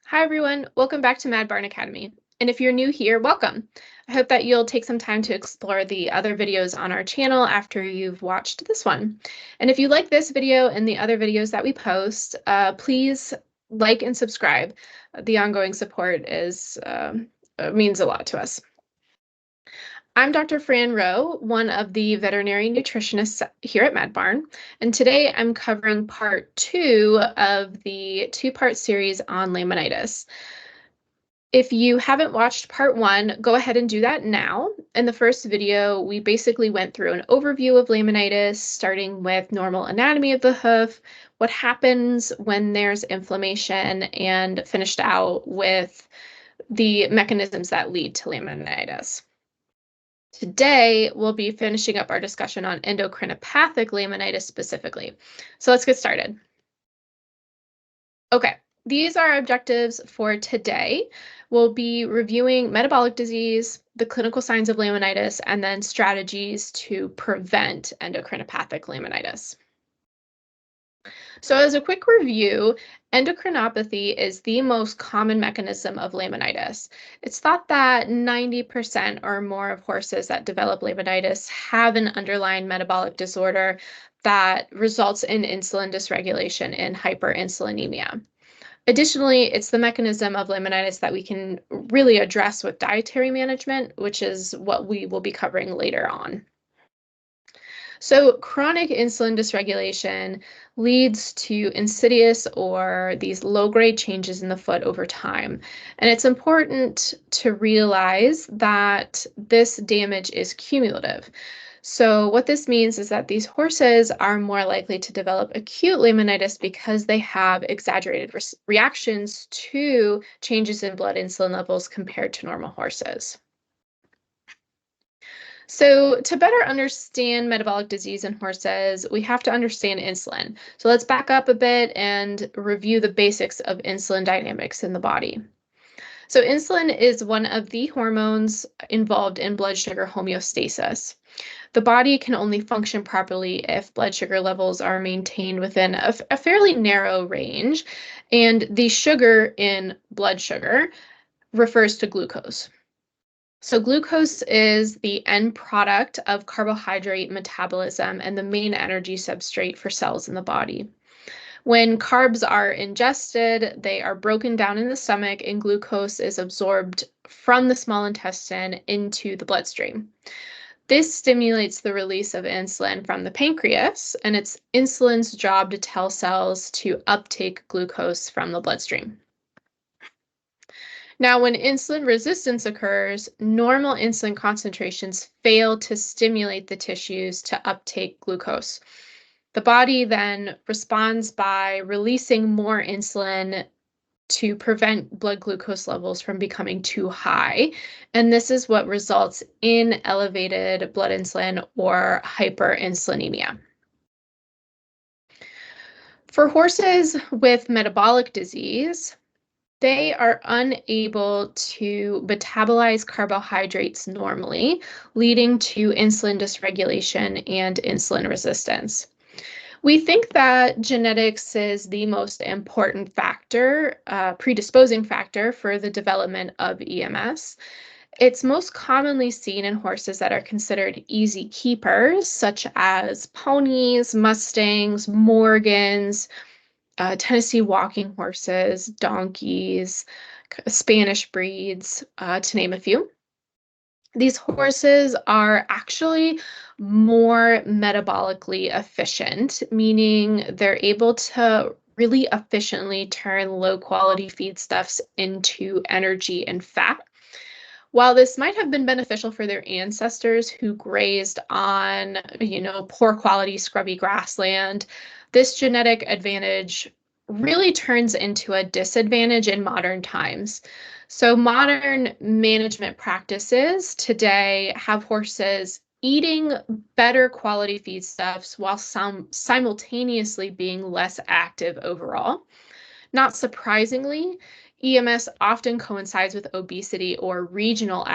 Hi, everyone. Welcome back to Mad Barn Academy. And if you're new here, welcome. I hope that you'll take some time to explore the other videos on our channel after you've watched this one. And if you like this video and the other videos that we post, please like and subscribe. The ongoing support means a lot to us. I'm Dr. Fran Rowe, one of the veterinary nutritionists here at Mad Barn, and today I'm covering part 2 of the two-part series on laminitis. If you haven't watched part 1, go ahead and do that now. In the first video, we basically went through an overview of laminitis, starting with normal anatomy of the hoof, what happens when there's inflammation, and finished out with the mechanisms that lead to laminitis. Today, we'll be finishing up our discussion on endocrinopathic laminitis specifically. So let's get started. Okay, these are our objectives for today. We'll be reviewing metabolic disease, the clinical signs of laminitis, and then strategies to prevent endocrinopathic laminitis. So as a quick review, endocrinopathy is the most common mechanism of laminitis. It's thought that 90% or more of horses that develop laminitis have an underlying metabolic disorder that results in insulin dysregulation and hyperinsulinemia. Additionally, it's the mechanism of laminitis that we can really address with dietary management, which is what we will be covering later on. So chronic insulin dysregulation leads to insidious or these low-grade changes in the foot over time. And it's important to realize that this damage is cumulative. So what this means is that these horses are more likely to develop acute laminitis because they have exaggerated reactions to changes in blood insulin levels compared to normal horses. So to better understand metabolic disease in horses, we have to understand insulin. So let's back up a bit and review the basics of insulin dynamics in the body. So insulin is one of the hormones involved in blood sugar homeostasis. The body can only function properly if blood sugar levels are maintained within a fairly narrow range, and the sugar in blood sugar refers to glucose. So glucose is the end product of carbohydrate metabolism and the main energy substrate for cells in the body. When carbs are ingested, they are broken down in the stomach and glucose is absorbed from the small intestine into the bloodstream. This stimulates the release of insulin from the pancreas, and it's insulin's job to tell cells to uptake glucose from the bloodstream. Now, when insulin resistance occurs, normal insulin concentrations fail to stimulate the tissues to uptake glucose. The body then responds by releasing more insulin to prevent blood glucose levels from becoming too high. And this is what results in elevated blood insulin or hyperinsulinemia. For horses with metabolic disease, they are unable to metabolize carbohydrates normally, leading to insulin dysregulation and insulin resistance. We think that genetics is the most important factor, predisposing factor for the development of EMS. It's most commonly seen in horses that are considered easy keepers, such as ponies, mustangs, Morgans, Tennessee walking horses, donkeys, Spanish breeds, to name a few. These horses are actually more metabolically efficient, meaning they're able to really efficiently turn low quality feedstuffs into energy and fat. While this might have been beneficial for their ancestors who grazed on, poor quality scrubby grassland, this genetic advantage really turns into a disadvantage in modern times. So modern management practices today have horses eating better quality feedstuffs while simultaneously being less active overall. Not surprisingly, EMS often coincides with obesity or regional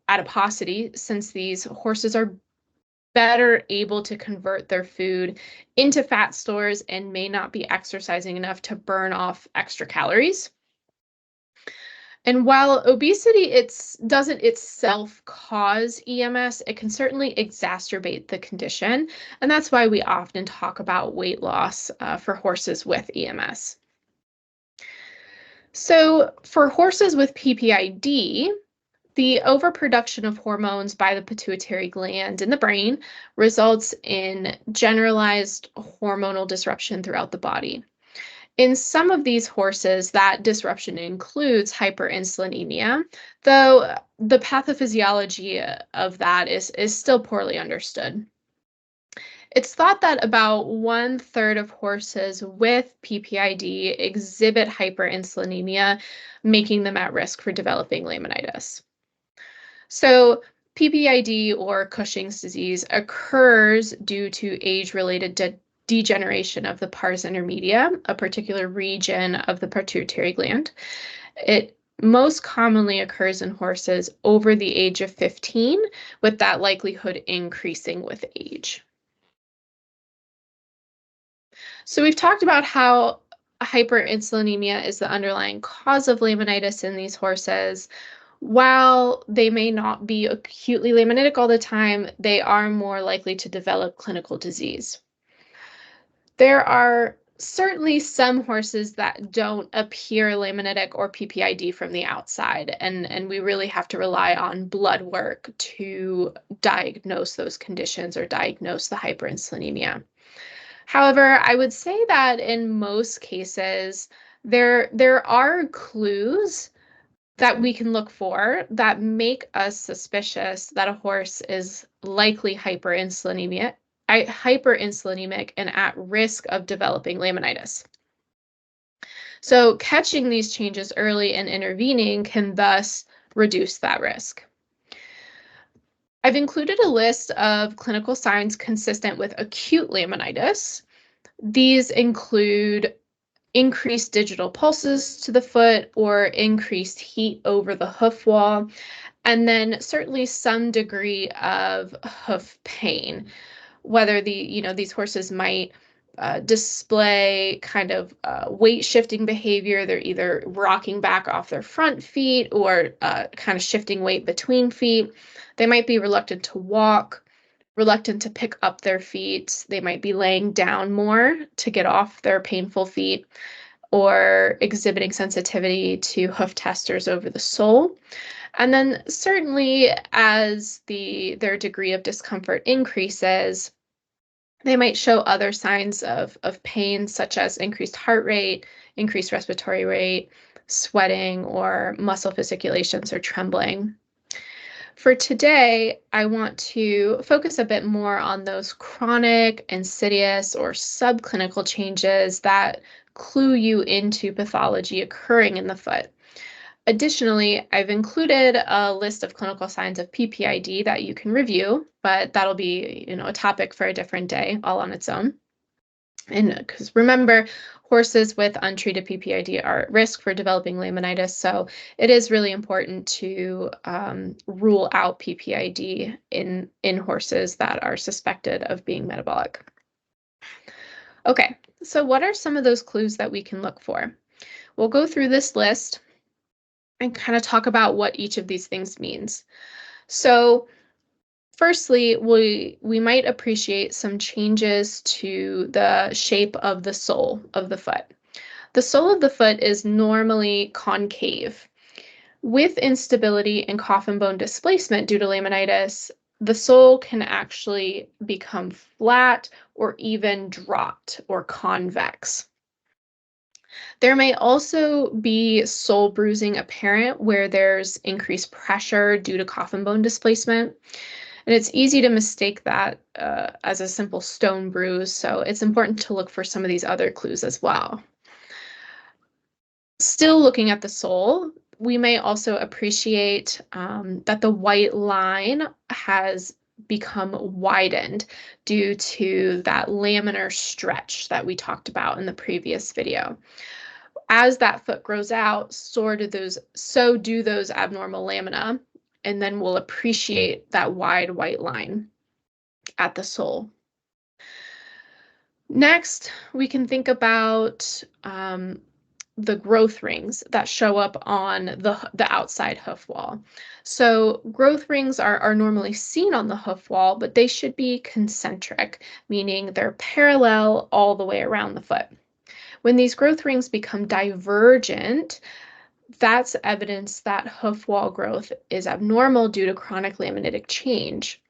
adiposity, since these horses are better able to convert their food into fat stores and may not be exercising enough to burn off extra calories. And while obesity doesn't itself cause EMS, it can certainly exacerbate the condition. And that's why we often talk about weight loss for horses with EMS. So for horses with PPID, the overproduction of hormones by the pituitary gland in the brain results in generalized hormonal disruption throughout the body. In some of these horses, that disruption includes hyperinsulinemia, though the pathophysiology of that is still poorly understood. It's thought that about 1/3 of horses with PPID exhibit hyperinsulinemia, making them at risk for developing laminitis. So PPID, or Cushing's disease, occurs due to age-related degeneration of the pars intermedia, a particular region of the pituitary gland. It most commonly occurs in horses over the age of 15, with that likelihood increasing with age. So we've talked about how hyperinsulinemia is the underlying cause of laminitis in these horses. While they may not be acutely laminitic all the time, they are more likely to develop clinical disease. There are certainly some horses that don't appear laminitic or PPID from the outside, and we really have to rely on blood work to diagnose those conditions or diagnose the hyperinsulinemia. However, I would say that in most cases, there are clues that we can look for that make us suspicious that a horse is likely hyperinsulinemic and at risk of developing laminitis. So catching these changes early and intervening can thus reduce that risk. I've included a list of clinical signs consistent with acute laminitis. These include increased digital pulses to the foot or increased heat over the hoof wall, and then certainly some degree of hoof pain, whether these horses might display kind of weight shifting behavior. They're either rocking back off their front feet or kind of shifting weight between feet. They might be reluctant to walk, reluctant to pick up their feet. They might be laying down more to get off their painful feet, or exhibiting sensitivity to hoof testers over the sole. And then certainly as their degree of discomfort increases, they might show other signs of pain, such as increased heart rate, increased respiratory rate, sweating, or muscle fasciculations or trembling. For today, I want to focus a bit more on those chronic, insidious, or subclinical changes that clue you into pathology occurring in the foot. Additionally, I've included a list of clinical signs of PPID that you can review, but that'll be, a topic for a different day all on its own. And because remember, horses with untreated PPID are at risk for developing laminitis, so it is really important to rule out PPID in horses that are suspected of being metabolic. Okay, so what are some of those clues that we can look for? We'll go through this list and kind of talk about what each of these things means. So firstly, we might appreciate some changes to the shape of the sole of the foot. The sole of the foot is normally concave. With instability and coffin bone displacement due to laminitis, the sole can actually become flat or even dropped or convex. There may also be sole bruising apparent where there's increased pressure due to coffin bone displacement. And it's easy to mistake that as a simple stone bruise, so it's important to look for some of these other clues as well. Still looking at the sole, we may also appreciate that the white line has become widened due to that laminar stretch that we talked about in the previous video. As that foot grows out, so do those abnormal lamina, and then we'll appreciate that wide white line at the sole. Next, we can think about the growth rings that show up on the outside hoof wall. So growth rings are normally seen on the hoof wall, but they should be concentric, meaning they're parallel all the way around the foot. When these growth rings become divergent, that's evidence that hoof wall growth is abnormal due to chronic laminitic change.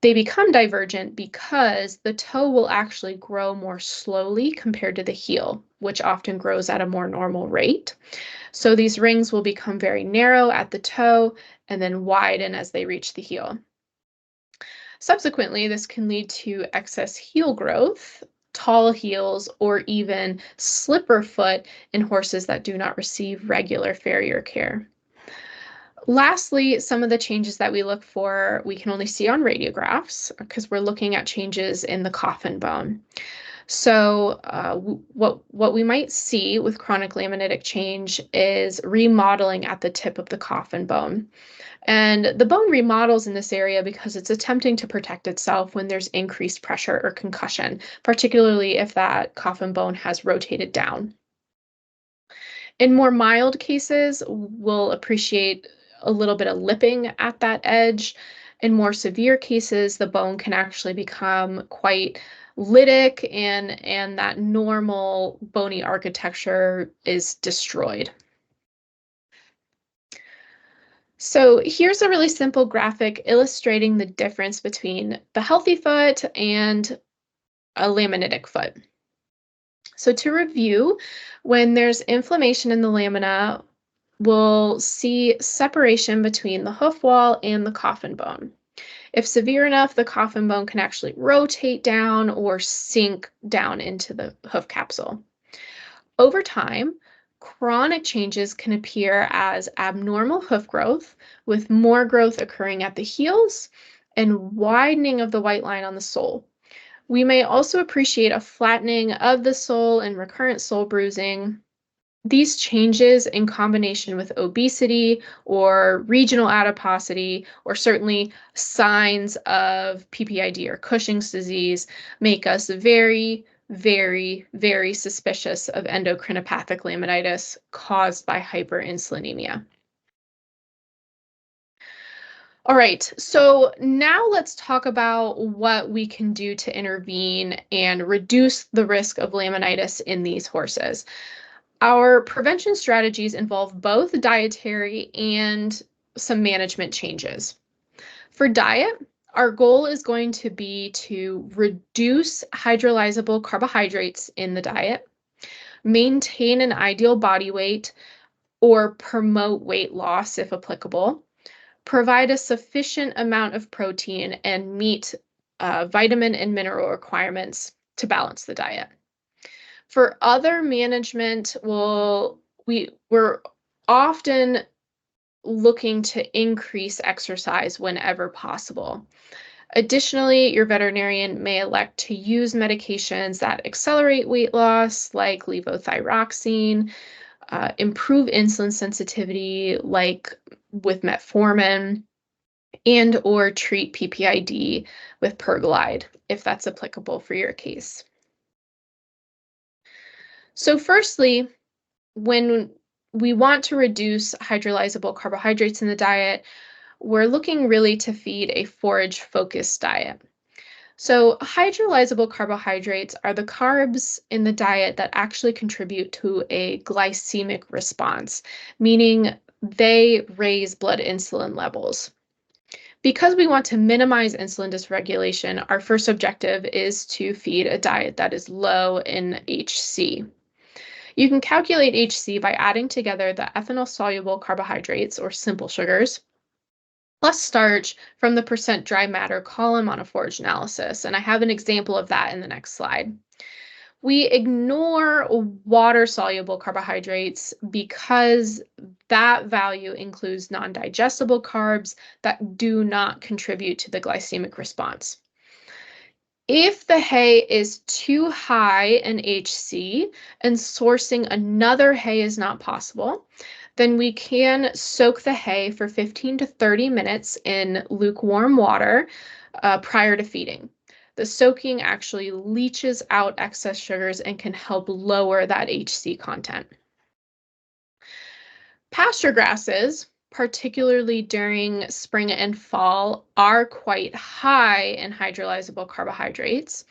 They become divergent because the toe will actually grow more slowly compared to the heel, which often grows at a more normal rate. So these rings will become very narrow at the toe and then widen as they reach the heel. Subsequently, this can lead to excess heel growth, tall heels, or even slipper foot in horses that do not receive regular farrier care. Lastly, some of the changes that we look for, we can only see on radiographs because we're looking at changes in the coffin bone. So what we might see with chronic laminitic change is remodeling at the tip of the coffin bone. And the bone remodels in this area because it's attempting to protect itself when there's increased pressure or concussion, particularly if that coffin bone has rotated down. In more mild cases, we'll appreciate a little bit of lipping at that edge. In more severe cases, the bone can actually become quite lytic and that normal bony architecture is destroyed. So here's a really simple graphic illustrating the difference between the healthy foot and a laminitic foot. So to review, when there's inflammation in the lamina, we'll see separation between the hoof wall and the coffin bone. If severe enough, the coffin bone can actually rotate down or sink down into the hoof capsule. Over time, chronic changes can appear as abnormal hoof growth, with more growth occurring at the heels and widening of the white line on the sole. We may also appreciate a flattening of the sole and recurrent sole bruising. These changes, in combination with obesity or regional adiposity, or certainly signs of PPID or Cushing's disease, make us very, very, very suspicious of endocrinopathic laminitis caused by hyperinsulinemia. All right, so now let's talk about what we can do to intervene and reduce the risk of laminitis in these horses. Our prevention strategies involve both dietary and some management changes. For diet, our goal is going to be to reduce hydrolyzable carbohydrates in the diet, maintain an ideal body weight, or promote weight loss if applicable, provide a sufficient amount of protein, and meet vitamin and mineral requirements to balance the diet. For other management, we're often looking to increase exercise whenever possible. Additionally, your veterinarian may elect to use medications that accelerate weight loss, like levothyroxine, improve insulin sensitivity, like with metformin, and or treat PPID with pergolide, if that's applicable for your case. So firstly, when we want to reduce hydrolyzable carbohydrates in the diet, we're looking really to feed a forage-focused diet. So hydrolyzable carbohydrates are the carbs in the diet that actually contribute to a glycemic response, meaning they raise blood insulin levels. Because we want to minimize insulin dysregulation, our first objective is to feed a diet that is low in HC. You can calculate HC by adding together the ethanol-soluble carbohydrates, or simple sugars, plus starch from the percent dry matter column on a forage analysis, and I have an example of that in the next slide. We ignore water-soluble carbohydrates because that value includes non-digestible carbs that do not contribute to the glycemic response. If the hay is too high in HC and sourcing another hay is not possible, then we can soak the hay for 15 to 30 minutes in lukewarm water prior to feeding. The soaking actually leaches out excess sugars and can help lower that HC content. Pasture grasses, particularly during spring and fall, are quite high in hydrolyzable carbohydrates.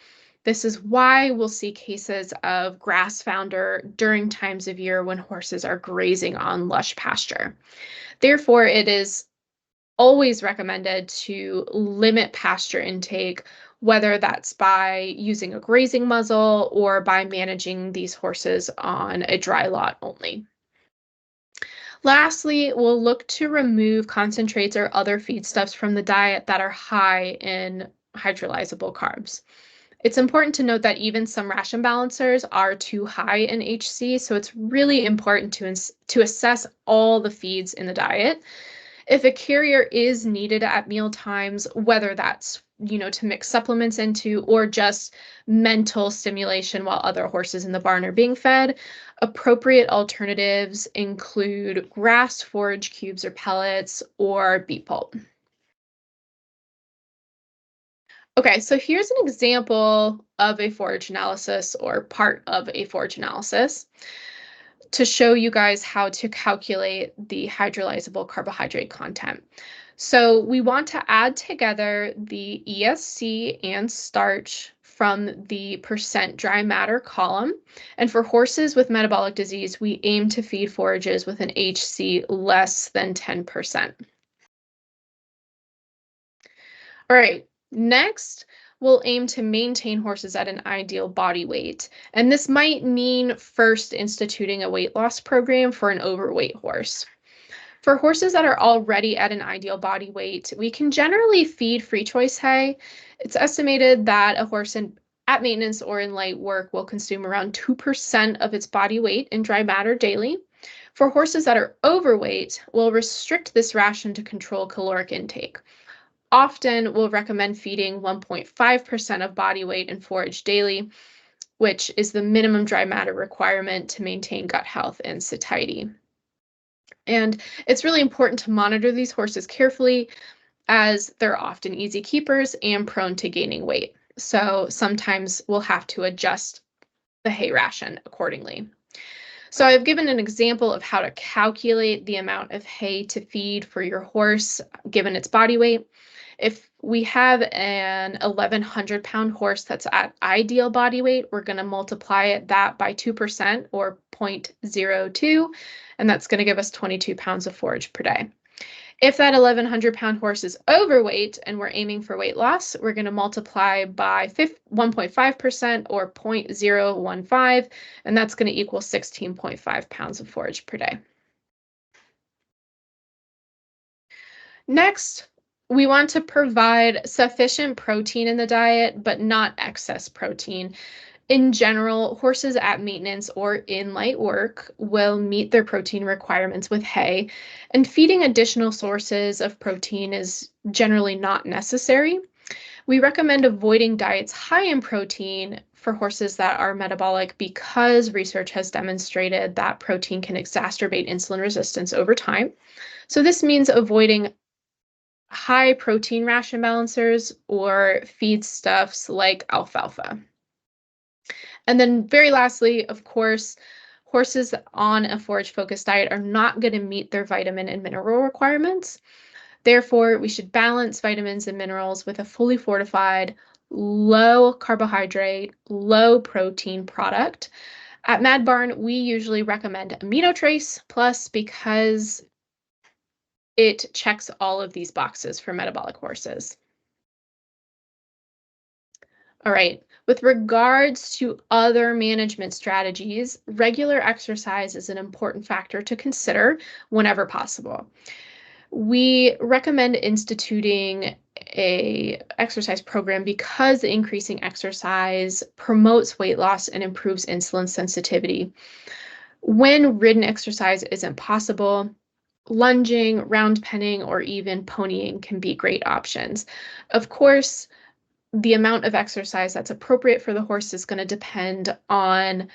This is why we'll see cases of grass founder during times of year when horses are grazing on lush pasture. Therefore, it is always recommended to limit pasture intake, whether that's by using a grazing muzzle or by managing these horses on a dry lot only. Lastly, we'll look to remove concentrates or other feedstuffs from the diet that are high in hydrolyzable carbs. It's important to note that even some ration balancers are too high in HC, so it's really important to assess all the feeds in the diet. If a carrier is needed at meal times, whether that's to mix supplements into or just mental stimulation while other horses in the barn are being fed, appropriate alternatives include grass forage cubes or pellets or beet pulp. Okay, so here's an example of a forage analysis or part of a forage analysis to show you guys how to calculate the hydrolyzable carbohydrate content. So we want to add together the ESC and starch from the percent dry matter column. And for horses with metabolic disease, we aim to feed forages with an HC less than 10%. All right, next, we'll aim to maintain horses at an ideal body weight. And this might mean first instituting a weight loss program for an overweight horse. For horses that are already at an ideal body weight, we can generally feed free choice hay. It's estimated that a horse at maintenance or in light work will consume around 2% of its body weight in dry matter daily. For horses that are overweight, we'll restrict this ration to control caloric intake. Often we'll recommend feeding 1.5% of body weight in forage daily, which is the minimum dry matter requirement to maintain gut health and satiety. And it's really important to monitor these horses carefully as they're often easy keepers and prone to gaining weight. So sometimes we'll have to adjust the hay ration accordingly. So I've given an example of how to calculate the amount of hay to feed for your horse given its body weight. If we have an 1,100 pound horse that's at ideal body weight, we're going to multiply that by 2% or 0.02, and that's going to give us 22 pounds of forage per day. If that 1,100 pound horse is overweight and we're aiming for weight loss, we're going to multiply by 1.5% or 0.015, and that's going to equal 16.5 pounds of forage per day. Next, we want to provide sufficient protein in the diet, but not excess protein. In general, horses at maintenance or in light work will meet their protein requirements with hay, and feeding additional sources of protein is generally not necessary. We recommend avoiding diets high in protein for horses that are metabolic because research has demonstrated that protein can exacerbate insulin resistance over time. So this means avoiding high protein ration balancers or feedstuffs like alfalfa. And then very lastly, of course, horses on a forage-focused diet are not going to meet their vitamin and mineral requirements. Therefore, we should balance vitamins and minerals with a fully fortified, low carbohydrate, low protein product. At Mad Barn, we usually recommend Amino Trace Plus because it checks all of these boxes for metabolic horses. All right, with regards to other management strategies, regular exercise is an important factor to consider whenever possible. We recommend instituting an exercise program because increasing exercise promotes weight loss and improves insulin sensitivity. When ridden exercise isn't possible, lunging, round penning, or even ponying can be great options. Of course, the amount of exercise that's appropriate for the horse is going to depend on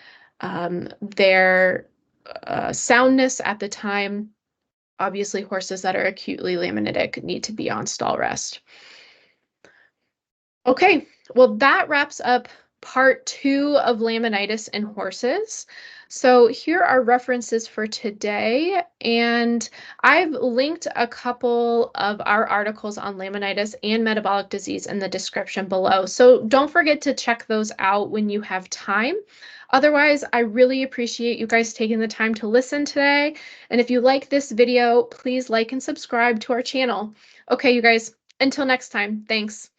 their soundness at the time. Obviously, horses that are acutely laminitic need to be on stall rest. Okay, Well, that wraps up part 2 of laminitis in horses. So here are references for today, and I've linked a couple of our articles on laminitis and metabolic disease in the description below. So don't forget to check those out when you have time. Otherwise, I really appreciate you guys taking the time to listen today. And if you like this video, please like and subscribe to our channel. Okay, you guys, until next time, thanks.